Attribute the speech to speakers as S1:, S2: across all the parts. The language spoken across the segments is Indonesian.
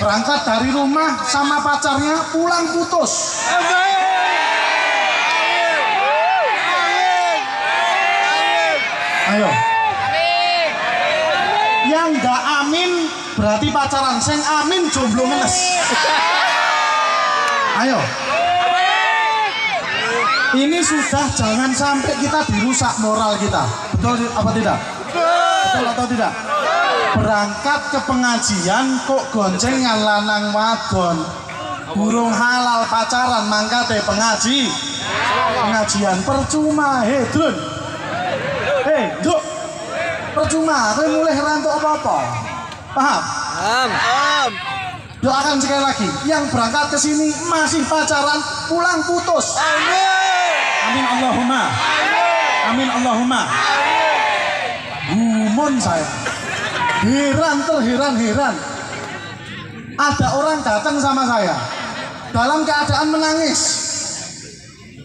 S1: berangkat dari rumah sama pacarnya pulang putus. Ayo. Yang nggak amin berarti pacaran, sing amin jomblo ngenes. Ayo. Ini sudah, jangan sampai kita dirusak moral kita. Betul apa tidak? Betul atau tidak? Berangkat ke pengajian kok goncengan lanang wadon. Burung halal pacaran mangkate pengajian percuma. Drun. Duk. Percuma, kowe mulai rantuk apa-apa. Paham?
S2: Paham.
S1: Doakan sekali lagi, yang berangkat ke sini masih pacaran, pulang putus. Amin Allahumma. Amin Allahumma. Gumun saya. Heran. Ada orang datang sama saya dalam keadaan menangis.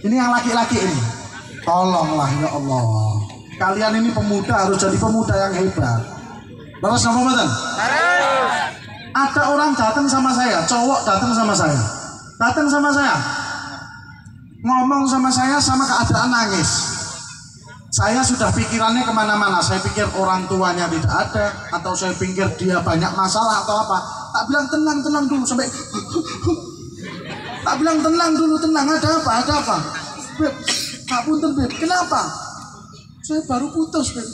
S1: Ini yang laki-laki ini. Tolonglah ya Allah. Kalian ini pemuda harus jadi pemuda yang hebat. Terus apa betul? Ada orang datang sama saya, cowok datang sama saya, ngomong sama saya sama keadaan nangis. Saya sudah pikirannya kemana-mana. Saya pikir orang tuanya tidak ada, atau saya pikir dia banyak masalah atau apa. Tak bilang tenang dulu sampai. Tak bilang tenang, ada apa? Beb, tak punten beb, kenapa? Saya baru putus beb.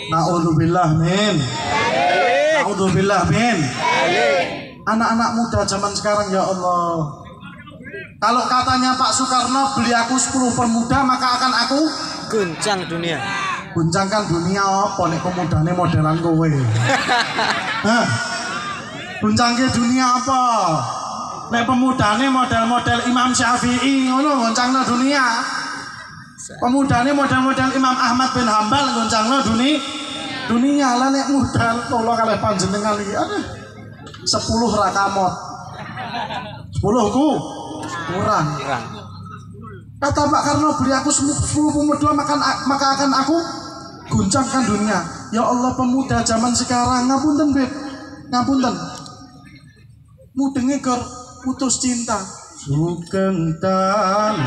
S1: Na'udzubillah min. Anak-anak muda zaman sekarang ya Allah. Kalau katanya Pak Soekarno beli aku 10 pemuda maka akan aku
S2: guncang dunia.
S1: Guncangkan dunia apa nek pemudane modelan kowe. Hah? Guncangke dunia apa? Nek pemudane model-model Imam Syafi'i ngono goncangno dunia. Pemudane model-model Imam Ahmad bin Hambal goncangno dunia lah nek modal kula kalih panjenengan iki. Aduh. 10 rakamot. 10 ku kurang. Kata Pak Karno beli aku 10 pemuda maka akan aku guncangkan dunia. Ya Allah pemuda zaman sekarang ngapunten beb. Ngapunten. Mudenge gur putus cinta. Sugeng tali.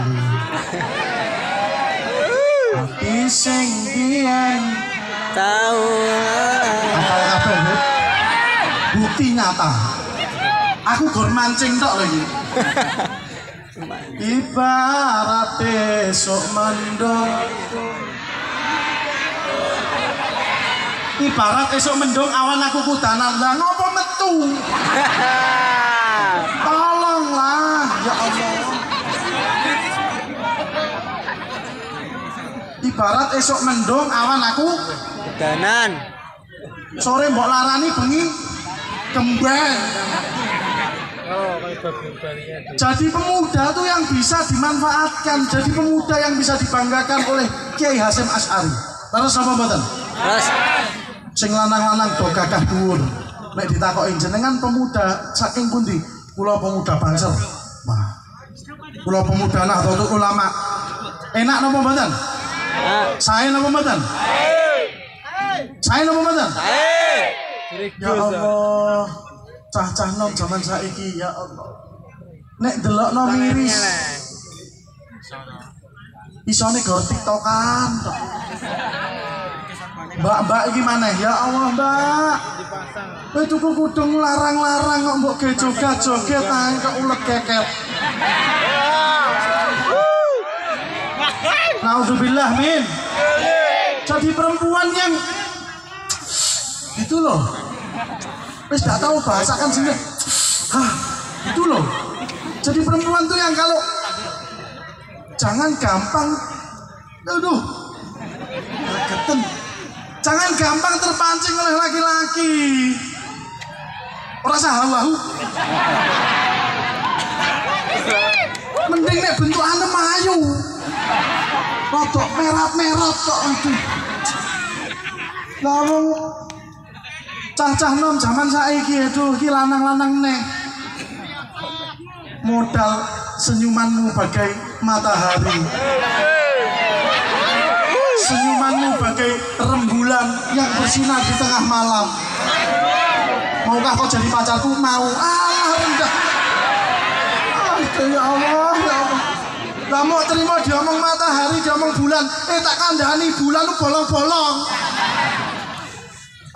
S1: Hati sing biyen
S2: tahu
S1: apal kabeh bukti nyata. Aku gur mancing tok lagi. Ibarat esok mendung awan aku kudanan lah ngopo metu. Tolonglah ya Allah. Ibarat esok mendung awan aku
S2: kudanan.
S1: Sore mbok larani bengi kembang. Jadi pemuda tuh yang bisa dimanfaatkan, jadi pemuda yang bisa dibanggakan oleh Kiai Hasyim Asy'ari. Terus apa mboten?
S2: Terus
S1: sing lanang-lanang do gagah dhuwur. Nek ditakoki jenengan pemuda saking pundi? Kula pemuda Banser. Wah. Kula pemuda Nahdlatul Ulama. Enak napa mboten? Saya napa mboten? Saya napa mboten? Ya Allah. Cah-cah nom zaman saiki ya Allah. Nek delokno miris. Isone gor TikTokan tok. Mbak iki maneh ya Allah, Mbak. Kowe tuku kudung larang-larang kok mbok ge joget-joget ae kok uleg keket. Nauzubillah min. Jadi perempuan yang itu loh. Wis gak tahu bahasakan sini. Itu loh. Jadi perempuan tuh yang kalau jangan gampang geten. Jangan gampang terpancing oleh laki-laki. Ora sahawahu. Mending nek bentukane mayu. Rodok merat-merat kok aduh. Lah wong cah-cah nom zaman saiki aduh iki lanang-lanang neh. Modal senyumanmu bagai matahari. Senyumanmu bagai rembulan yang bersinar di tengah malam. Maukah kau jadi pacarku? Mau. Ah, rendah. Ya Allah, ya Allah. Lah mau terima diomong matahari, diomong bulan. Tak kandhani bulan lu bolong-bolong.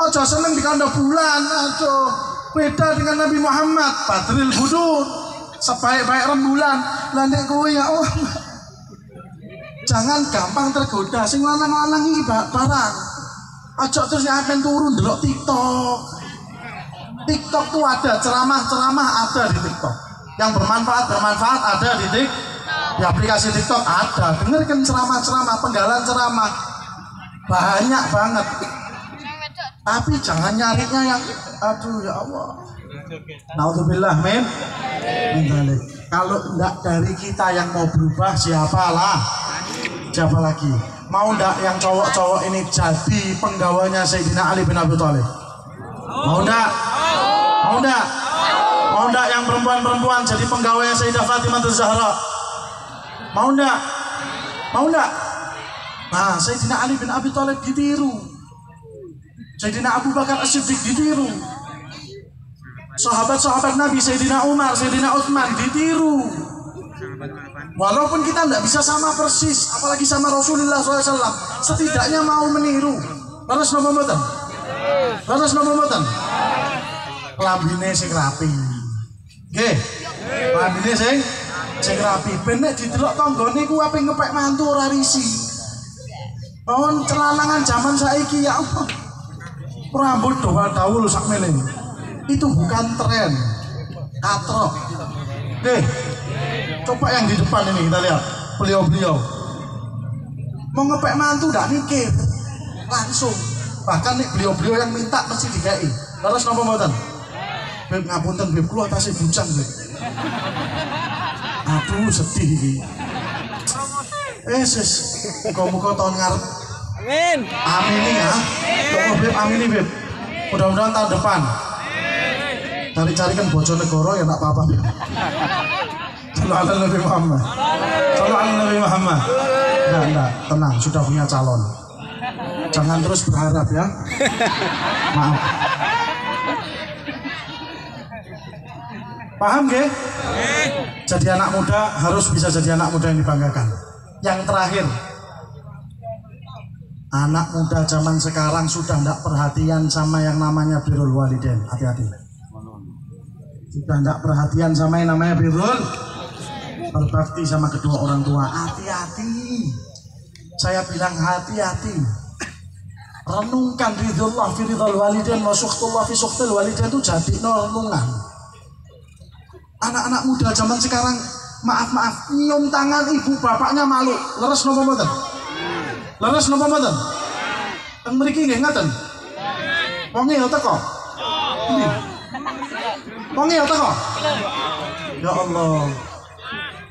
S1: Aja seneng dikandha bulan. Aduh. Beda dengan Nabi Muhammad, Badril Budur. Sebaik-baik rembulan. Lah nek kowe ya Allah. Jangan gampang tergoda. Sing lanang-lanang iki barang. Aja terus akan turun delok TikTok. TikTok tuh ada ceramah-ceramah ada di TikTok. Yang bermanfaat ada di aplikasi TikTok ada. Dengarkan ceramah-ceramah, penggalan ceramah. Banyak banget. Tapi jangan nyarinya yang aduh ya Allah. Naudzubillah min. Kalau enggak dari kita yang mau berubah siapa lagi? Mau enggak yang cowok-cowok ini jadi penggawanya Sayyidina Ali bin Abi Thalib? Mau enggak? Mau enggak yang perempuan-perempuan jadi penggawanya Sayyidah Fatimah Zahra? Mau enggak? Nah, Sayyidina Ali bin Abi Thalib ditiru. Sayyidina Abu Bakar As-Siddiq ditiru. Sahabat-sahabat Nabi Sayyidina Umar, Sayyidina Utsman ditiru. Walaupun kita tidak bisa sama persis, apalagi sama Rasulullah SAW, setidaknya mau meniru. Terus napa mboten? Lambine sing rapi. Nggih. Lambine sing rapi. Ben nek didelok tanggane ku ape ngepek mantu ora risi. Pohon celanangan zaman saiki ya Allah. Rambut dawul sakmene. Itu bukan tren. Katrok. Coba yang di depan ini kita lihat. Beliau-beliau mau ngepek mantu ndak mikir. Langsung. Bahkan nih beliau-beliau yang minta mesti dikai. Terus napa mboten? Beb ngapunten beb kula tasih buncang beb. Aduh sedih iki. Sis, muga-muga tahun ngarep. Amin ya. Kok beb amini beb. Mudah-mudahan tahun depan. Cari-carikan Bojonegoro ya enggak apa-apa beb. Sallallahu alaihi Muhammad. Enggak, tenang, sudah punya calon. Jangan terus berharap ya. Maaf. Paham gak? Jadi anak muda harus bisa jadi anak muda yang dibanggakan. Yang terakhir, anak muda zaman sekarang sudah tidak perhatian sama yang namanya birrul walidain. Hati-hati. Sudah tidak perhatian sama yang namanya birrul, berbakti sama kedua orang tua. Hati-hati. Saya bilang hati-hati. Renungkan ridullah fi ridul walidain wa sukhtullah fi sukhtil walidain itu jadi renungan. Anak-anak muda zaman sekarang maaf nyium tangan ibu bapaknya malu. Leres napa mboten? Teng mriki nggih ngaten. Wonge ya teko. Wonge ya teko. Ya Allah.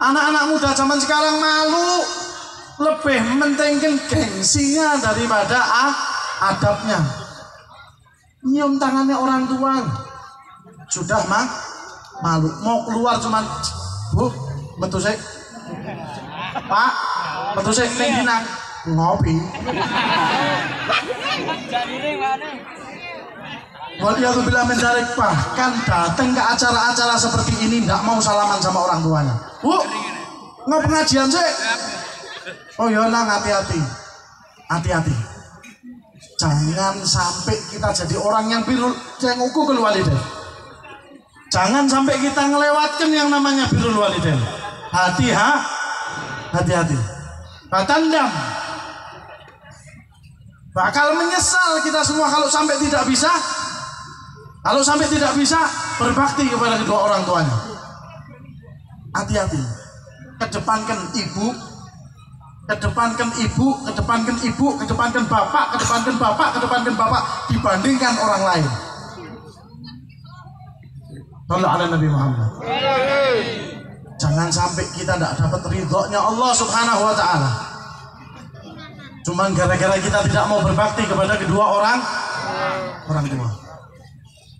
S1: Anak-anak muda zaman sekarang malu, lebih mentingkan gengsinya daripada adabnya. Nyium tangannya orang tua sudah malu, mau keluar cuman Bu, betul sih Pak, betul sih ning dinang ngopi. Waliyadzubillah min dzalik, bahkan datang ke acara-acara seperti ini tidak mau salaman sama orang tuanya. Bu, mau pengajian sih? Oh ya nang, hati-hati. Jangan sampai kita jadi orang yang birrul uququl walidain. Jangan sampai kita ngelewatkan yang namanya birrul walidain. Hati-hati. Batandam. Bakal menyesal kita semua kalau sampai tidak bisa berbakti kepada kedua orang tuanya. Hati-hati. Kedepankan ibu, kedepankan bapak dibandingkan orang lain. Sallallahu alaihi Nabi Muhammad. Jangan sampai kita tidak dapat ridhonya Allah Subhanahu wa taala. Cuman gara-gara kita tidak mau berbakti kepada kedua orang tua.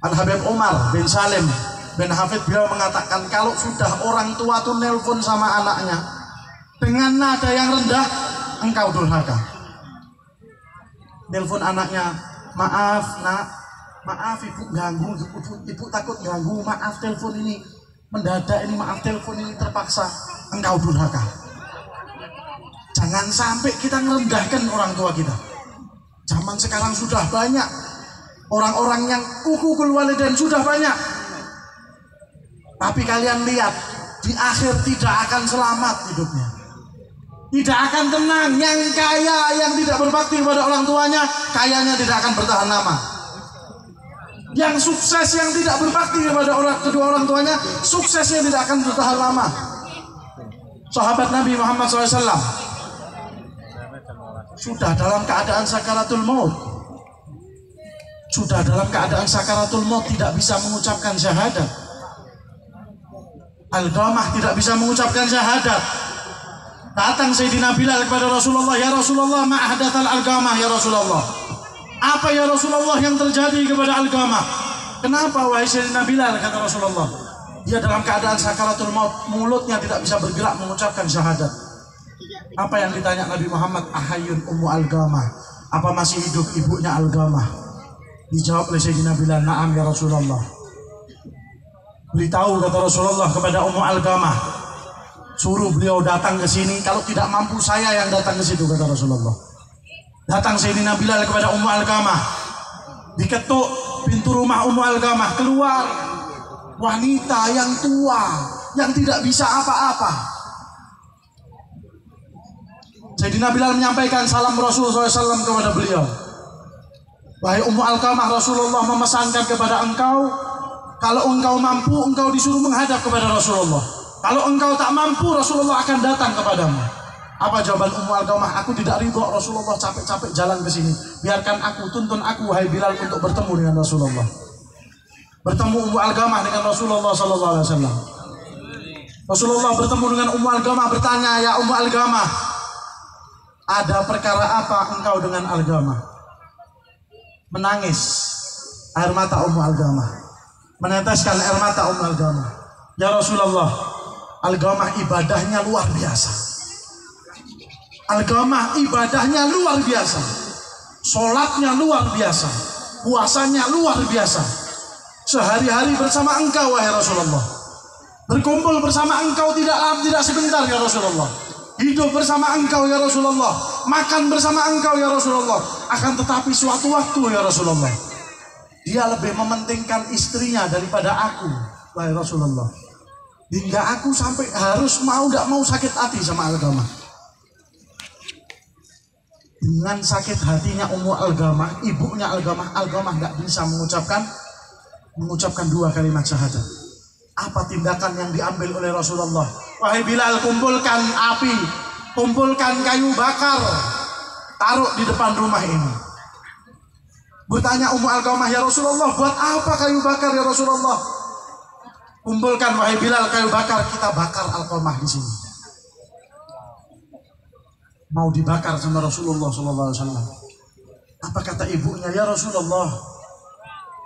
S1: Al-Habib Umar bin Salim bin Hafid beliau mengatakan kalau sudah orang tua tuh nelpon sama anaknya dengan nada yang rendah, engkau durhaka. Nelpon anaknya, maaf nak, Maaf ibu ganggu, ibu takut ganggu, maaf telepon ini mendadak ini, maaf telepon ini terpaksa. Engkau durhaka. Jangan sampai kita merendahkan orang tua kita. Zaman sekarang sudah banyak orang-orang yang uququl walidain, sudah banyak. Tapi kalian lihat, di akhir tidak akan selamat hidupnya. Tidak akan tenang. Yang kaya yang tidak berbakti kepada orang tuanya, kayanya tidak akan bertahan lama. Yang sukses yang tidak berbakti kepada kedua orang tuanya, suksesnya tidak akan bertahan lama. Sahabat Nabi Muhammad SAW sudah dalam keadaan sakaratul maut. Sudah dalam keadaan sakaratul maut, tidak bisa mengucapkan syahadat. Alqamah tidak bisa mengucapkan syahadat. Datang Sayyidina Bilal kepada Rasulullah, ya Rasulullah, ma ahdatsal alqamah ya Rasulullah. Apa ya Rasulullah yang terjadi kepada Alqamah? Kenapa wahai Sayyidina Bilal, kata Rasulullah? Dia dalam keadaan sakaratul maut, mulutnya tidak bisa bergerak mengucapkan syahadat. Apa yang ditanya Nabi Muhammad? Ahayun ummu Alqamah, apa masih hidup ibunya Alqamah? Dijawab oleh Sayyidina Bilal, na'am ya Rasulullah. Beritahu, kata Rasulullah, kepada ummu Alqamah, suruh beliau datang ke sini. Kalau tidak mampu, saya yang datang ke situ, kata Rasulullah. Datang Sayyidina Bilal kepada ummu Alqamah, diketuk pintu rumah ummu Alqamah, keluar wanita yang tua yang tidak bisa apa-apa. Sayyidina Bilal menyampaikan salam Rasulullah SAW kepada beliau. Wahai ummu Alqamah, Rasulullah memesankan kepada engkau, kalau engkau mampu, engkau disuruh menghadap kepada Rasulullah. Kalau engkau tak mampu, Rasulullah akan datang kepadamu. Apa jawaban ummu Alqamah? Aku tidak ridho Rasulullah capek-capek jalan ke sini. Biarkan aku, tuntun aku wahai Bilal untuk bertemu dengan Rasulullah. Bertemu ummu Alqamah dengan Rasulullah SAW. Rasulullah bertemu dengan ummu Alqamah, bertanya, ya ummu Alqamah, ada perkara apa engkau dengan Alqamah? Menangis air mata ummu Alqamah, meneteskan air mata ummu Alqamah. Ya Rasulullah, Alqamah ibadahnya luar biasa. Alqamah ibadahnya luar biasa. Sholatnya luar biasa. Puasanya luar biasa. Sehari-hari bersama engkau wahai Rasulullah. Berkumpul bersama engkau tidak sebentar ya Rasulullah. Hidup bersama engkau ya Rasulullah. Makan bersama engkau ya Rasulullah. Akan tetapi suatu waktu ya Rasulullah, dia lebih mementingkan istrinya daripada aku wahai Rasulullah. Hingga aku sampai harus tidak mau sakit hati sama Alqamah. Dengan sakit hatinya ummu Alqamah, ibunya Alqamah, Alqamah nggak bisa mengucapkan dua kalimat syahadat. Apa tindakan yang diambil oleh Rasulullah? Wahai Bilal, kumpulkan api, kumpulkan kayu bakar, taruh di depan rumah ini. Bertanya ummu Alqamah, ya Rasulullah, buat apa kayu bakar ya Rasulullah? Kumpulkan wahai Bilal kayu bakar, kita bakar Alqamah di sini. Mau dibakar sama Rasulullah SAW. Apa kata ibunya? Ya Rasulullah,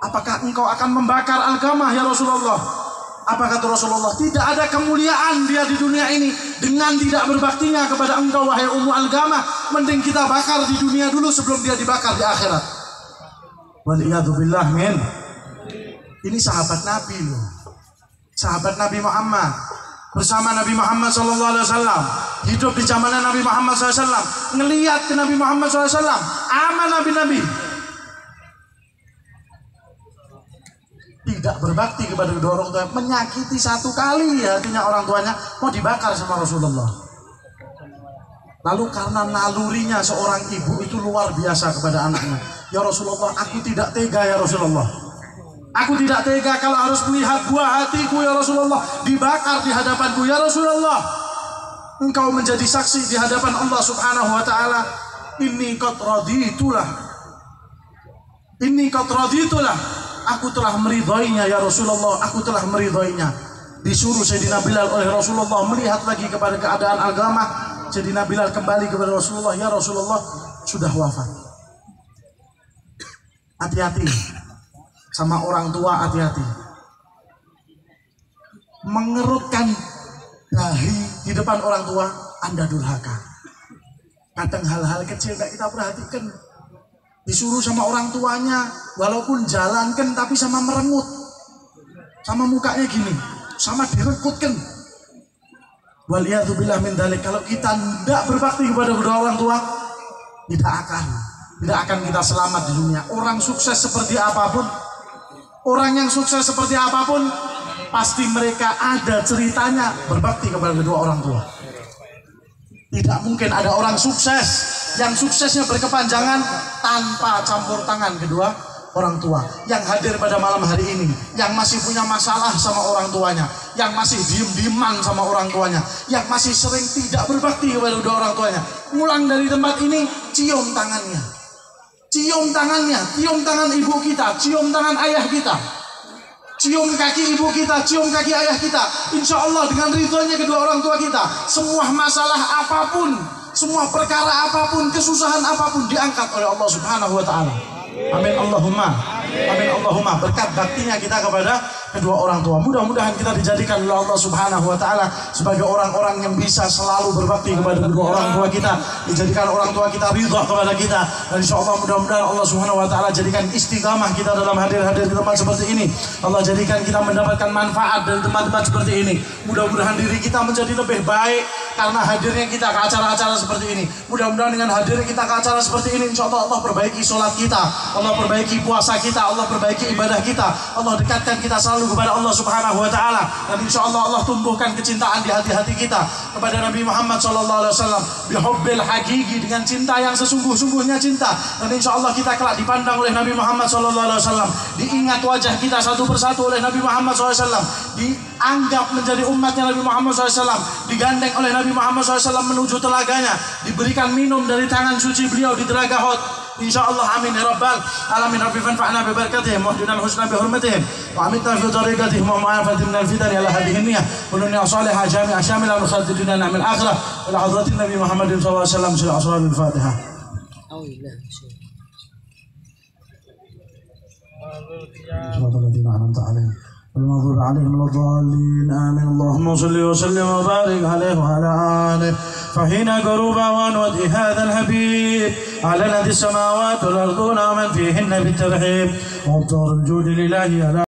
S1: apakah engkau akan membakar Alqamah ya Rasulullah? Apa kata Rasulullah? Tidak ada kemuliaan dia di dunia ini dengan tidak berbaktinya kepada engkau wahai ummu Alqamah. Mending kita bakar di dunia dulu sebelum dia dibakar di akhirat. Waliyadzubillah min. Ini sahabat Nabi loh. Sahabat Nabi Muhammad bersama Nabi Muhammad SAW, hidup di zamannya Nabi Muhammad SAW, ngelihat ke Nabi Muhammad SAW, aman Nabi-Nabi. Tidak berbakti kepada kedua orang tua, menyakiti satu kali hatinya orang tuanya, mau dibakar sama Rasulullah. Lalu karena nalurinya seorang ibu itu luar biasa kepada anaknya, ya Rasulullah, aku tidak tega ya Rasulullah. Aku tidak tega kalau harus melihat buah hatiku ya Rasulullah dibakar di hadapanku ya Rasulullah. Engkau menjadi saksi di hadapan Allah Subhanahu wa taala. Inni qad raditulah. Inni qad raditulah. Aku telah meridhoinya ya Rasulullah. Aku telah meridhoinya. Disuruh Sayyidina Bilal oleh Rasulullah melihat lagi kepada keadaan Alqamah. Sayyidina Bilal kembali kepada Rasulullah, ya Rasulullah, sudah wafat. Hati-hati sama orang tua, hati-hati. Mengerutkan dahi di depan orang tua, Anda durhaka. Kadang hal-hal kecil gak kita perhatikan. Disuruh sama orang tuanya, walaupun jalankan tapi sama merengut. Sama mukanya gini, sama direkutkan. Waliyadzubillah min dzalik. Kalau kita tidak berbakti kepada kedua orang tua, tidak akan kita selamat di dunia. Orang sukses seperti apapun, orang yang sukses seperti apapun, pasti mereka ada ceritanya berbakti kepada kedua orang tua. Tidak mungkin ada orang sukses yang suksesnya berkepanjangan tanpa campur tangan kedua orang tua. Yang hadir pada malam hari ini, yang masih punya masalah sama orang tuanya, yang masih diem-dieman sama orang tuanya, yang masih sering tidak berbakti kepada kedua orang tuanya, pulang dari tempat ini, cium tangannya, cium tangannya, cium tangan ibu kita, cium tangan ayah kita, cium kaki ibu kita, cium kaki ayah kita. Insya Allah dengan ridhonya kedua orang tua kita, semua masalah apapun, semua perkara apapun, kesusahan apapun diangkat oleh Allah Subhanahu wa Ta'ala. Amin Allahumma, amin Allahumma. Berkat baktinya kita kepada kedua orang tua, mudah-mudahan kita dijadikan oleh Allah Subhanahu wa Ta'ala sebagai orang-orang yang bisa selalu berbakti kepada kedua orang tua kita, dijadikan orang tua kita ridha kepada kita, dan insya Allah mudah-mudahan Allah Subhanahu wa Ta'ala jadikan istiqamah kita dalam hadir-hadir di tempat seperti ini. Allah jadikan kita mendapatkan manfaat dari tempat-tempat seperti ini. Mudah-mudahan diri kita menjadi lebih baik karena hadirnya kita ke acara-acara seperti ini. Mudah-mudahan dengan hadirnya kita ke acara seperti ini, insya Allah Allah perbaiki sholat kita, Allah perbaiki puasa kita, Allah perbaiki ibadah kita, Allah dekatkan kita selalu kepada Allah Subhanahu wa Ta'ala, dan insya Allah Allah tumbuhkan kecintaan di hati-hati kita kepada Nabi Muhammad sallallahu alaihi wasallam bihubbil hakiki, dengan cinta yang sesungguh-sungguhnya cinta, dan insya Allah kita kelak dipandang oleh Nabi Muhammad sallallahu alaihi wasallam, diingat wajah kita satu persatu oleh Nabi Muhammad SAW, dianggap menjadi umatnya Nabi Muhammad SAW, digandeng oleh Nabi Muhammad SAW menuju telaganya, diberikan minum dari tangan suci beliau di telaga Hud. Insyaallah, amin ya rabbal alamin. Rabbi fanfa'na bi barakatihim wa hdina al-husna bi hurmatihim wa amitna fi tariqatihim wa ma'afatin min al-fitan ala hadhihi an-niyyah wa dunya salihah jami'a shamila nukhadid dunya min al-akhirah ila hadratin nabi Muhammadin sallallahu alaihi wasallam sil asrar al-Fatihah. المغضوب عليهم ولا الضالين آمين. اللهم صل وسلم وبارك عليه وعلى آله. فحين غروب وانود هذا الحبيب على الذي السماوات والأرض ومن فيهن بالترحيب وابطار الجود لله على